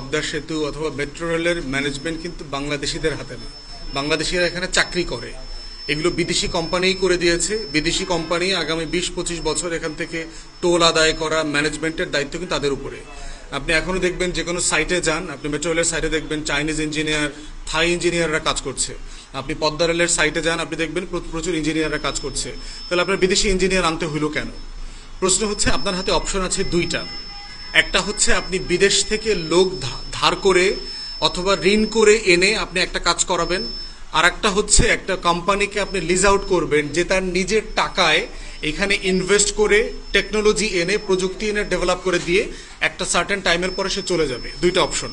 পদ্মা সেতু অথবা মেট্রো রেলের ম্যানেজমেন্ট কিন্তু বাংলাদেশিদের হাতে না। বাংলাদেশিরা এখানে চাকরি করে, এগুলো বিদেশি কোম্পানিই করে দিয়েছে। বিদেশি কোম্পানি আগামী 20-25 বছর এখান থেকে টোল আদায় করা, ম্যানেজমেন্টের দায়িত্ব কিন্তু তাদের উপরে। আপনি এখনো দেখবেন যে কোনো সাইটে যান, আপনি মেট্রো রেলের সাইটে দেখবেন চাইনিজ ইঞ্জিনিয়ার, থাই ইঞ্জিনিয়াররা কাজ করছে। আপনি পদ্মা রেলের সাইটে যান, আপনি দেখবেন প্রচুর ইঞ্জিনিয়াররা কাজ করছে। তাহলে আপনার বিদেশি ইঞ্জিনিয়ার আনতে হইল কেন? প্রশ্ন হচ্ছে আপনার হাতে অপশন আছে দুইটা। একটা হচ্ছে আপনি বিদেশ থেকে লোক ধার করে অথবা ঋণ করে এনে আপনি একটা কাজ করাবেন, আর একটা হচ্ছে একটা কোম্পানিকে আপনি লিজ আউট করবেন যে তার নিজের টাকায় এখানে ইনভেস্ট করে টেকনোলজি এনে, প্রযুক্তি এনে ডেভেলপ করে দিয়ে একটা সার্টেন টাইমের পরে সে চলে যাবে। দুইটা অপশন।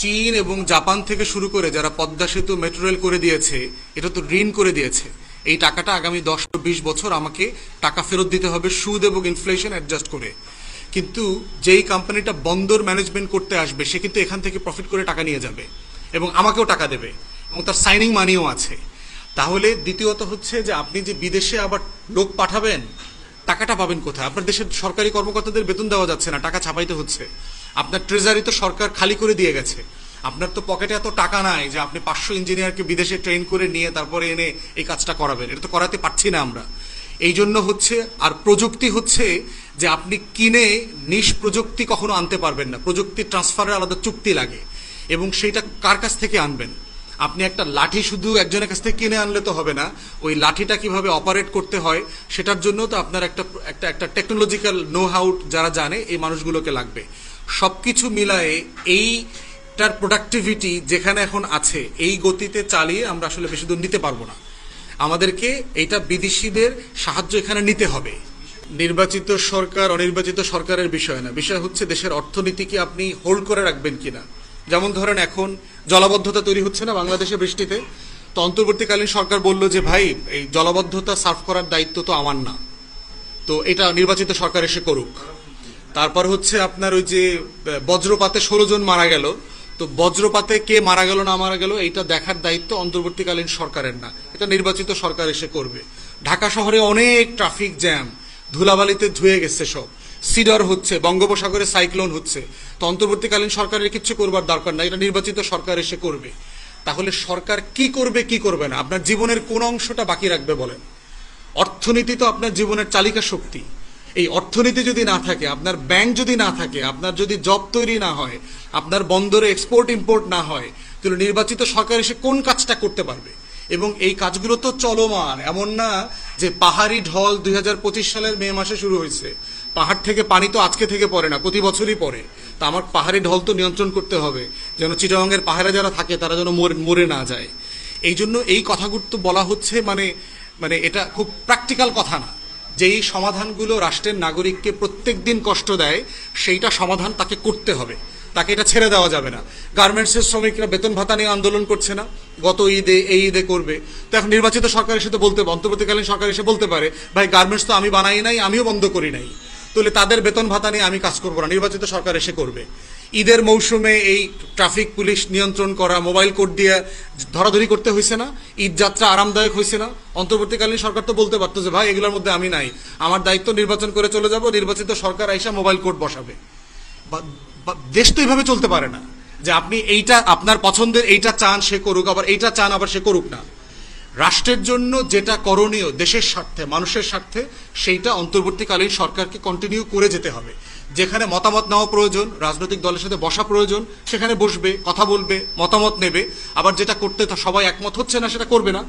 চীন এবং জাপান থেকে শুরু করে যারা পদ্মা সেতু মেট্রো রেল করে দিয়েছে, এটা তো ঋণ করে দিয়েছে। এই টাকাটা আগামী 10-20 বছর আমাকে টাকা ফেরত দিতে হবে সুদ এবং ইনফ্লেশন অ্যাডজাস্ট করে। কিন্তু যেই কোম্পানিটা বন্দর ম্যানেজমেন্ট করতে আসবে সে কিন্তু এখান থেকে প্রফিট করে টাকা নিয়ে যাবে এবং আমাকেও টাকা দেবে এবং তার সাইনিং মানিও আছে। তাহলে দ্বিতীয়ত হচ্ছে যে আপনি যে বিদেশে আবার লোক পাঠাবেন, টাকাটা পাবেন কোথায়? আপনার দেশের সরকারি কর্মকর্তাদের বেতন দেওয়া যাচ্ছে না, টাকা ছাপাইতে হচ্ছে। আপনার ট্রেজারি তো সরকার খালি করে দিয়ে গেছে। আপনার তো পকেটে এত টাকা নাই যে আপনি 500 ইঞ্জিনিয়ারকে বিদেশে ট্রেন করে নিয়ে তারপরে এনে এই কাজটা করাবেন। এটা তো করাতে পারছি না আমরা। এই জন্য হচ্ছে, আর প্রযুক্তি হচ্ছে যে আপনি কিনে নিজ প্রযুক্তি কখনো আনতে পারবেন না। প্রযুক্তি ট্রান্সফারের আলাদা চুক্তি লাগে এবং সেইটা কার কাছ থেকে আনবেন? আপনি একটা লাঠি শুধু একজনের কাছ থেকে কিনে আনলে তো হবে না, ওই লাঠিটা কিভাবে অপারেট করতে হয় সেটার জন্য তো আপনার একটা টেকনোলজিক্যাল নো হাউ যারা জানে এই মানুষগুলোকে লাগবে। সবকিছু মিলায়ে এইটার প্রোডাক্টিভিটি যেখানে এখন আছে এই গতিতে চালিয়ে আমরা আসলে বেশি দূর নিতে পারবো না। আমাদেরকে এইটা বিদেশিদের সাহায্য এখানে নিতে হবে। নির্বাচিত সরকার অনির্বাচিত সরকারের বিষয় না, বিষয় হচ্ছে দেশের অর্থনীতিকে আপনি হোল্ড করে রাখবেন কিনা। যেমন ধরেন এখন জলাবদ্ধতা তৈরি হচ্ছে না বাংলাদেশে বৃষ্টিতে, তো অন্তর্বর্তীকালীন সরকার বলল যে ভাই এই জলাবদ্ধতা সার্ভ করার দায়িত্ব তো আমার না, তো এটা নির্বাচিত সরকার এসে করুক। তারপর হচ্ছে আপনার ওই যে বজ্রপাতে 16 জন মারা গেল, তো বজ্রপাতে কে মারা গেল না মারা গেল এইটা দেখার দায়িত্ব অন্তর্বর্তীকালীন সরকারের না, এটা নির্বাচিত সরকার এসে করবে। ঢাকা শহরে অনেক ট্রাফিক জ্যাম, ধুলাবালিতে ধুয়ে গেছে সব, সিডর হচ্ছে, বঙ্গোপসাগরে সাইক্লোন হচ্ছে, তো অন্তর্বর্তীকালীন সরকারের কিছু করবার দরকার নাই, এটা নির্বাচিত সরকার এসে করবে। তাহলে সরকার কি করবে কি করবে না, আপনার জীবনের কোন অংশটা বাকি রাখবে বলেন? অর্থনীতি তো আপনার জীবনের চালিকা শক্তি। এই অর্থনীতি যদি না থাকে, আপনার ব্যাংক যদি না থাকে, আপনার যদি জব তৈরি না হয়, আপনার বন্দরে এক্সপোর্ট ইম্পোর্ট না হয়, তাহলে নির্বাচিত সরকার এসে কোন কাজটা করতে পারবে? এবং এই কাজগুলো তো চলমান, এমন না যে পাহাড়ি ঢল 2025 সালের মে মাসে শুরু হয়েছে। পাহাড় থেকে পানি তো আজকে থেকে পড়ে না, প্রতি বছরই পড়ে। তা আমার পাহাড়ি ঢল তো নিয়ন্ত্রণ করতে হবে, যেন চিটাগাংয়ের পাহাড়ে যারা থাকে তারা যেন মরে না যায়। এই জন্য এই কথাগুলো তো বলা হচ্ছে, মানে এটা খুব প্র্যাকটিক্যাল কথা না। যেই সমাধানগুলো রাষ্ট্রের নাগরিককে প্রত্যেক দিন কষ্ট দেয় সেইটা সমাধান তাকে করতে হবে, তাকে এটা ছেড়ে দেওয়া যাবে না। গার্মেন্টসের শ্রমিকরা বেতন ভাতা নিয়ে আন্দোলন করছে না, গত ঈদে এই ঈদে করবে, তো এখন নির্বাচিত সরকার এসে তো অন্তর্বর্তীকালীন সরকার এসে বলতে পারে ভাই গার্মেন্টস তো আমি বানাই নাই, আমিও বন্ধ করি নাই, তাহলে তাদের বেতন ভাতা নিয়ে আমি কাজ করবো না, নির্বাচিত সরকার এসে করবে। ঈদের মৌসুমে এই ট্রাফিক পুলিশ নিয়ন্ত্রণ করা, মোবাইল কোড দিয়ে ধরাধরি করতে হয়েছে না, ঈদ যাত্রা আরামদায়ক হয়েছে না? অন্তর্বর্তীকালীন সরকার তো বলতে পারতো যে ভাই এগুলোর মধ্যে আমি নাই, আমার দায়িত্ব নির্বাচন করে চলে যাব, নির্বাচিত সরকার আইসা মোবাইল কোড বসাবে। দেশ তো এইভাবে চলতে পারে না যে আপনি এইটা আপনার পছন্দের এইটা চান সে করুক, আবার এইটা চান আবার সে করুক না। রাষ্ট্রের জন্য যেটা করণীয় দেশের স্বার্থে, মানুষের স্বার্থে, সেইটা অন্তর্বর্তীকালীন সরকারকে কন্টিনিউ করে যেতে হবে। যেখানে মতামত নেওয়া প্রয়োজন, রাজনৈতিক দলের সাথে বসা প্রয়োজন, সেখানে বসবে, কথা বলবে, মতামত নেবে। আবার যেটা করতে সবাই একমত হচ্ছে না সেটা করবে না।